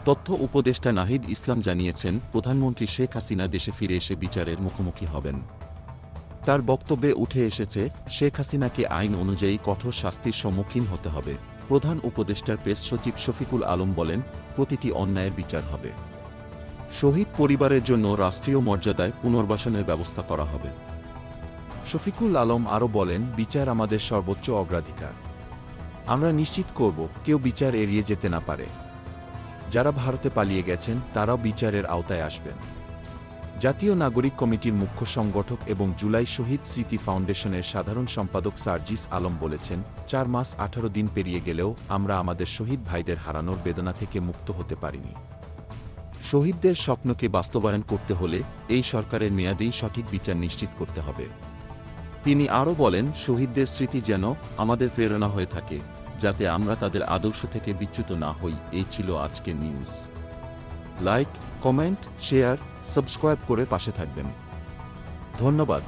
তথ্য উপদেষ্টা নাহিদ ইসলাম জানিয়েছেন, প্রধানমন্ত্রী শেখ হাসিনা দেশে ফিরে এসে বিচারের মুখোমুখি হবেন। তার বক্তব্যে উঠে এসেছে, শেখ হাসিনাকে আইন অনুযায়ী কঠোর শাস্তির সম্মুখীন হতে হবে। প্রধান উপদেষ্টার প্রেস সচিব শফিকুল আলম বলেন, প্রতিটি অন্যায়ের বিচার হবে। শহীদ পরিবারের জন্য রাষ্ট্রীয় মর্যাদায় পুনর্বাসনের ব্যবস্থা করা হবে। শফিকুল আলম আরও বলেন, বিচার আমাদের সর্বোচ্চ অগ্রাধিকার। আমরা নিশ্চিত করব কেউ বিচার এড়িয়ে যেতে না পারে। যারা ভারতে পালিয়ে গেছেন তারাও বিচারের আওতায় আসবেন। জাতীয় নাগরিক কমিটির মুখ্য সংগঠক এবং জুলাই শহীদ স্মৃতি ফাউন্ডেশনের সাধারণ সম্পাদক সার্জিস আলম বলেছেন, 4 মাস 18 দিন পেরিয়ে গেলেও আমরা আমাদের শহীদ ভাইদের হারানোর বেদনা থেকে মুক্ত হতে পারিনি। শহীদদের স্বপ্নকে বাস্তবায়ন করতে হলে এই সরকারের মেয়াদেই সঠিক বিচার নিশ্চিত করতে হবে। তিনি আরও বলেন, শহীদদের স্মৃতি যেন আমাদের প্রেরণা হয়ে থাকে, যাতে আমরা তাদের আদর্শ থেকে বিচ্যুত না হই। এই ছিল আজকের news. Like, comment, share, subscribe করে পাশে থাকবেন। ধন্যবাদ।